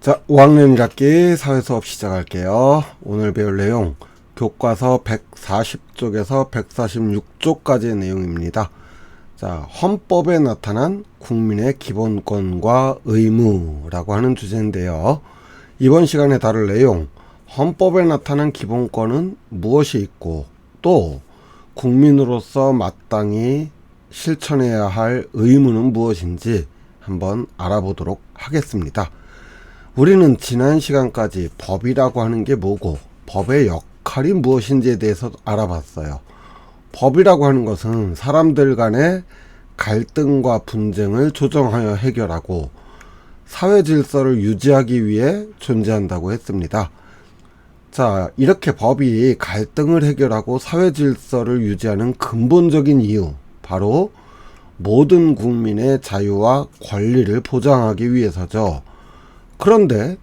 자, 5학년 1학기 사회수업 시작할게요. 오늘 배울 내용 교과서 140쪽에서 146쪽까지의 내용입니다. 자, 헌법에 나타난 국민의 기본권과 의무라고 하는 주제인데요. 이번 시간에 다룰 내용, 헌법에 나타난 기본권은 무엇이 있고 또 국민으로서 마땅히 실천해야 할 의무는 무엇인지 한번 알아보도록 하겠습니다. 우리는 지난 시간까지 법이라고 하는 게 뭐고 법의 역할이 무엇인지에 대해서 알아봤어요. 법이라고 하는 것은 사람들 간의 갈등과 분쟁을 조정하여 해결하고 사회 질서를 유지하기 위해 존재한다고 했습니다. 자, 이렇게 법이 갈등을 해결하고 사회 질서를 유지하는 근본적인 이유, 바로 모든 국민의 자유와 권리를 보장하기 위해서죠. 그런데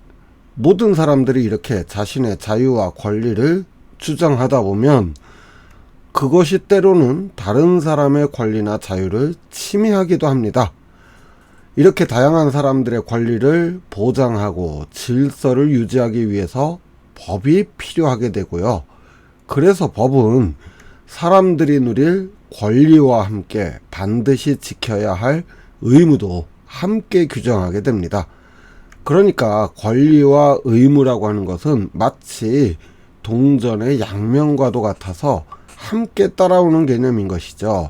모든 사람들이 이렇게 자신의 자유와 권리를 주장하다 보면 그것이 때로는 다른 사람의 권리나 자유를 침해하기도 합니다. 이렇게 다양한 사람들의 권리를 보장하고 질서를 유지하기 위해서 법이 필요하게 되고요. 그래서 법은 사람들이 누릴 권리와 함께 반드시 지켜야 할 의무도 함께 규정하게 됩니다. 그러니까 권리와 의무라고 하는 것은 마치 동전의 양면과도 같아서 함께 따라오는 개념인 것이죠.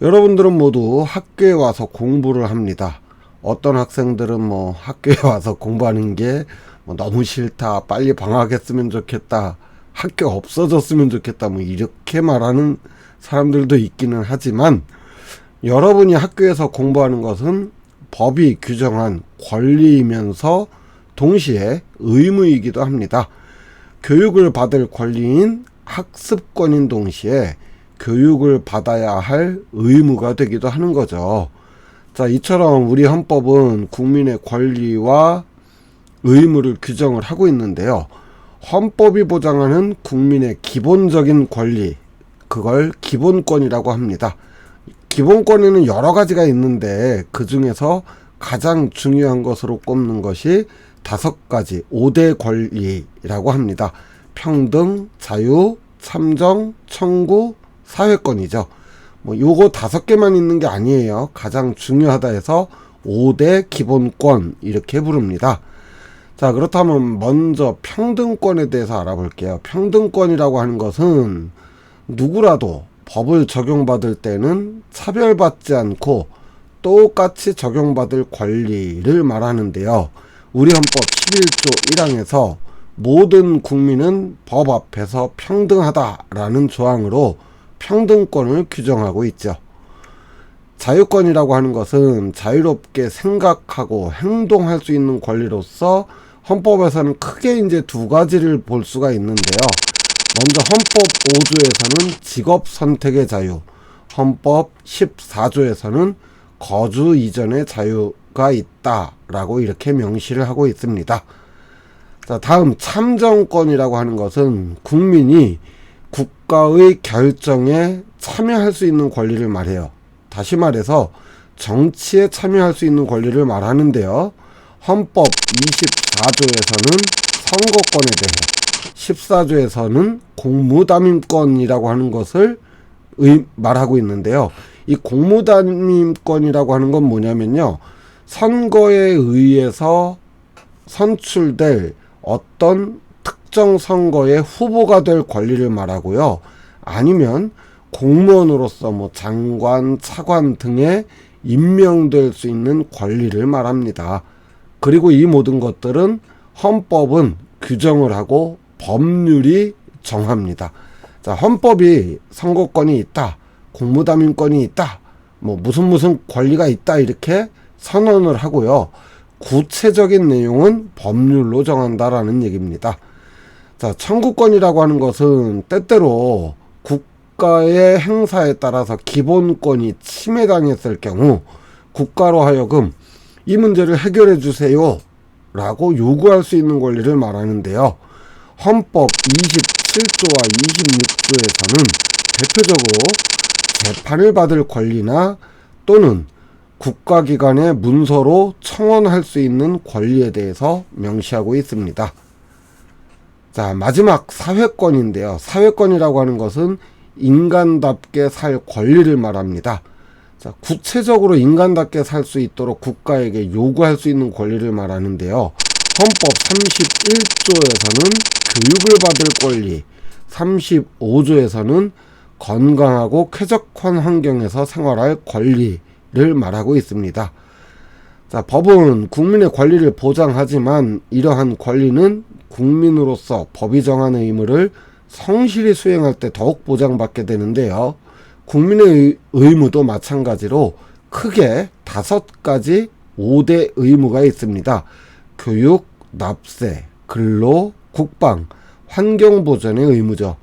여러분들은 모두 학교에 와서 공부를 합니다. 어떤 학생들은 학교에 와서 공부하는 게 너무 싫다, 빨리 방학했으면 좋겠다, 학교 없어졌으면 좋겠다, 이렇게 말하는 사람들도 있기는 하지만 여러분이 학교에서 공부하는 것은 법이 규정한 권리이면서 동시에 의무이기도 합니다. 교육을 받을 권리인 학습권인 동시에 교육을 받아야 할 의무가 되기도 하는 거죠. 자, 이처럼 우리 헌법은 국민의 권리와 의무를 규정을 하고 있는데요. 헌법이 보장하는 국민의 기본적인 권리, 그걸 기본권이라고 합니다. 기본권에는 여러 가지가 있는데 그 중에서 가장 중요한 것으로 꼽는 것이 5가지 5대 권리라고 합니다. 평등, 자유, 참정, 청구, 사회권이죠. 요거 5개만 있는 게 아니에요. 가장 중요하다 해서 5대 기본권 이렇게 부릅니다. 자, 그렇다면 먼저 평등권에 대해서 알아볼게요. 평등권이라고 하는 것은 누구라도 법을 적용받을 때는 차별받지 않고 똑같이 적용받을 권리를 말하는데요. 우리 헌법 11조 1항에서 모든 국민은 법 앞에서 평등하다라는 조항으로 평등권을 규정하고 있죠. 자유권이라고 하는 것은 자유롭게 생각하고 행동할 수 있는 권리로서 헌법에서는 크게 이제 2가지를 볼 수가 있는데요. 먼저 헌법 5조에서는 직업 선택의 자유, 헌법 14조에서는 거주 이전의 자유가 있다라고 이렇게 명시를 하고 있습니다. 자, 다음 참정권이라고 하는 것은 국민이 국가의 결정에 참여할 수 있는 권리를 말해요. 다시 말해서 정치에 참여할 수 있는 권리를 말하는데요. 헌법 24조에서는 선거권에 대해, 14조에서는 공무담임권이라고 하는 것을 말하고 있는데요. 이 공무담임권이라고 하는 건 뭐냐면요. 선거에 의해서 선출될 어떤 특정 선거의 후보가 될 권리를 말하고요. 아니면 공무원으로서 장관, 차관 등에 임명될 수 있는 권리를 말합니다. 그리고 이 모든 것들은 헌법은 규정을 하고 법률이 정합니다. 자, 헌법이 선거권이 있다, 공무담임권이 있다, 무슨 권리가 있다 이렇게 선언을 하고요. 구체적인 내용은 법률로 정한다라는 얘기입니다. 자, 청구권이라고 하는 것은 때때로 국가의 행사에 따라서 기본권이 침해당했을 경우 국가로 하여금 이 문제를 해결해 주세요 라고 요구할 수 있는 권리를 말하는데요. 헌법 27조와 26조에서는 대표적으로 재판을 받을 권리나 또는 국가기관의 문서로 청원할 수 있는 권리에 대해서 명시하고 있습니다. 자, 마지막 사회권인데요. 사회권이라고 하는 것은 인간답게 살 권리를 말합니다. 자, 구체적으로 인간답게 살 수 있도록 국가에게 요구할 수 있는 권리를 말하는데요. 헌법 31조에서는 교육을 받을 권리, 35조에서는 건강하고 쾌적한 환경에서 생활할 권리를 말하고 있습니다. 자, 법은 국민의 권리를 보장하지만 이러한 권리는 국민으로서 법이 정한 의무를 성실히 수행할 때 더욱 보장받게 되는데요. 국민의 의무도 마찬가지로 크게 5가지 5대 의무가 있습니다. 교육, 납세, 근로, 국방, 환경보전의 의무죠.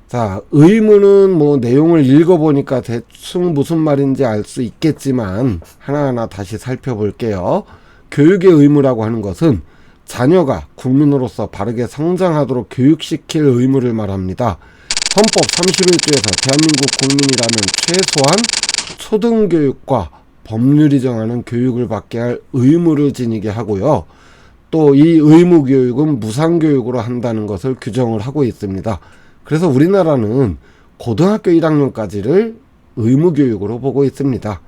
자, 의무는 뭐 내용을 읽어보니까 대충 무슨 말인지 알 수 있겠지만 하나하나 다시 살펴볼게요. 교육의 의무라고 하는 것은 자녀가 국민으로서 바르게 성장하도록 교육시킬 의무를 말합니다. 헌법 31조에서 대한민국 국민이라면 최소한 초등교육과 법률이 정하는 교육을 받게 할 의무를 지니게 하고요. 또 이 의무교육은 무상교육으로 한다는 것을 규정을 하고 있습니다. 그래서 우리나라는 고등학교 1학년까지를 의무교육으로 보고 있습니다.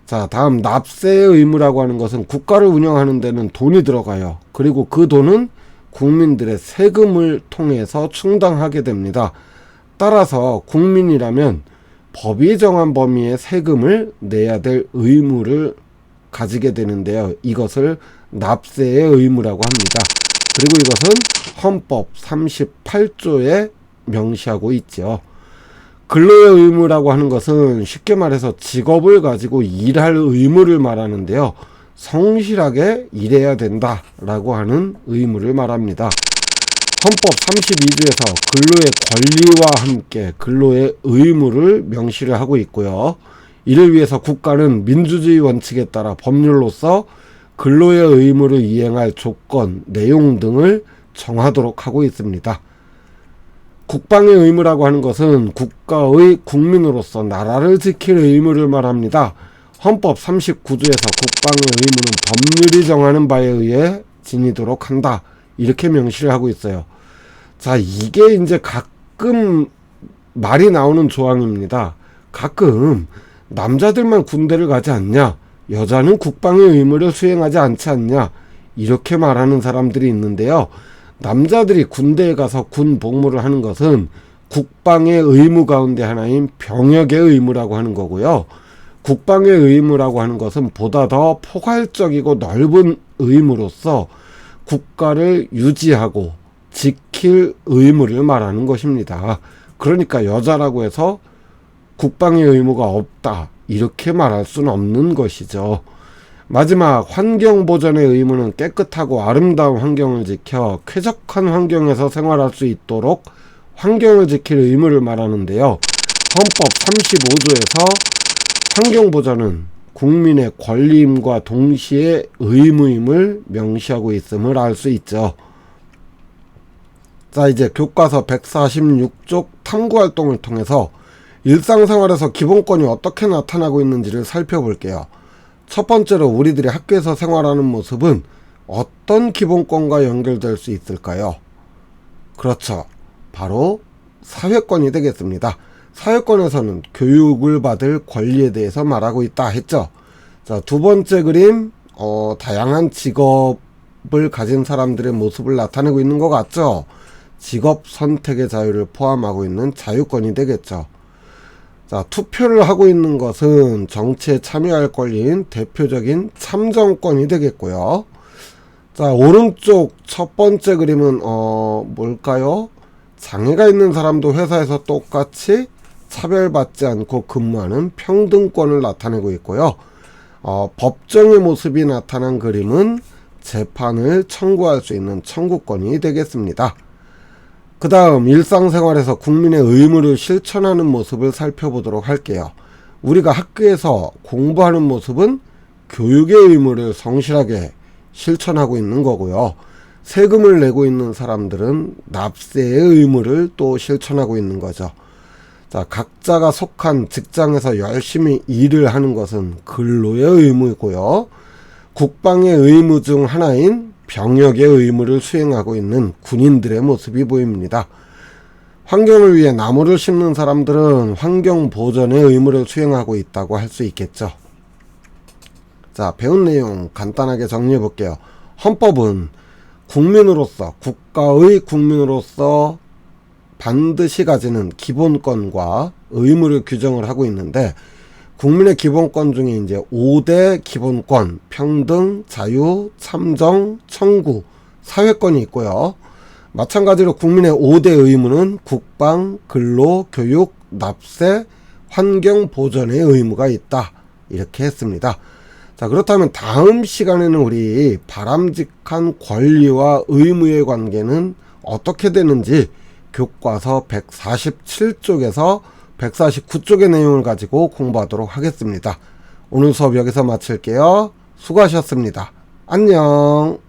자, 다음 납세의 의무라고 하는 것은 국가를 운영하는 데는 돈이 들어가요. 그리고 그 돈은 국민들의 세금을 통해서 충당하게 됩니다. 따라서 국민이라면 법이 정한 범위의 세금을 내야 될 의무를 가지게 되는데요. 이것을 납세의 의무라고 합니다. 그리고 이것은 헌법 38조에 명시하고 있죠. 근로의 의무라고 하는 것은 쉽게 말해서 직업을 가지고 일할 의무를 말하는데요. 성실하게 일해야 된다라고 하는 의무를 말합니다. 헌법 32조에서 근로의 권리와 함께 근로의 의무를 명시를 하고 있고요. 이를 위해서 국가는 민주주의 원칙에 따라 법률로서 근로의 의무를 이행할 조건, 내용 등을 정하도록 하고 있습니다. 국방의 의무라고 하는 것은 국가의 국민으로서 나라를 지킬 의무를 말합니다. 헌법 39조에서 국방의 의무는 법률이 정하는 바에 의해 지니도록 한다. 이렇게 명시를 하고 있어요. 자, 이게 이제 가끔 말이 나오는 조항입니다. 가끔 남자들만 군대를 가지 않냐? 여자는 국방의 의무를 수행하지 않지 않냐? 이렇게 말하는 사람들이 있는데요. 남자들이 군대에 가서 군 복무를 하는 것은 국방의 의무 가운데 하나인 병역의 의무라고 하는 거고요. 국방의 의무라고 하는 것은 보다 더 포괄적이고 넓은 의무로서 국가를 유지하고 지킬 의무를 말하는 것입니다. 그러니까 여자라고 해서 국방의 의무가 없다, 이렇게 말할 수는 없는 것이죠. 마지막 환경보전의 의무는 깨끗하고 아름다운 환경을 지켜 쾌적한 환경에서 생활할 수 있도록 환경을 지킬 의무를 말하는데요. 헌법 35조에서 환경보전은 국민의 권리임과 동시에 의무임을 명시하고 있음을 알 수 있죠. 자, 이제 교과서 146쪽 탐구활동을 통해서 일상생활에서 기본권이 어떻게 나타나고 있는지를 살펴볼게요. 첫 번째로 우리들이 학교에서 생활하는 모습은 어떤 기본권과 연결될 수 있을까요? 그렇죠. 바로 사회권이 되겠습니다. 사회권에서는 교육을 받을 권리에 대해서 말하고 있다 했죠. 자, 두 번째 그림, 다양한 직업을 가진 사람들의 모습을 나타내고 있는 것 같죠. 직업 선택의 자유를 포함하고 있는 자유권이 되겠죠. 자, 투표를 하고 있는 것은 정치에 참여할 권리인 대표적인 참정권이 되겠고요. 자, 오른쪽 첫 번째 그림은 뭘까요? 장애가 있는 사람도 회사에서 똑같이 차별받지 않고 근무하는 평등권을 나타내고 있고요. 법정의 모습이 나타난 그림은 재판을 청구할 수 있는 청구권이 되겠습니다. 그 다음 일상생활에서 국민의 의무를 실천하는 모습을 살펴보도록 할게요. 우리가 학교에서 공부하는 모습은 교육의 의무를 성실하게 실천하고 있는 거고요. 세금을 내고 있는 사람들은 납세의 의무를 또 실천하고 있는 거죠. 자, 각자가 속한 직장에서 열심히 일을 하는 것은 근로의 의무이고요. 국방의 의무 중 하나인 병역의 의무를 수행하고 있는 군인들의 모습이 보입니다. 환경을 위해 나무를 심는 사람들은 환경 보전의 의무를 수행하고 있다고 할 수 있겠죠. 자, 배운 내용 간단하게 정리해 볼게요. 헌법은 국민으로서, 국가의 국민으로서 반드시 가지는 기본권과 의무를 규정을 하고 있는데, 국민의 기본권 중에 이제 5대 기본권, 평등, 자유, 참정, 청구, 사회권이 있고요. 마찬가지로 국민의 5대 의무는 국방, 근로, 교육, 납세, 환경 보전의 의무가 있다. 이렇게 했습니다. 자, 그렇다면 다음 시간에는 우리 바람직한 권리와 의무의 관계는 어떻게 되는지 교과서 147쪽에서 149쪽의 내용을 가지고 공부하도록 하겠습니다. 오늘 수업 여기서 마칠게요. 수고하셨습니다. 안녕.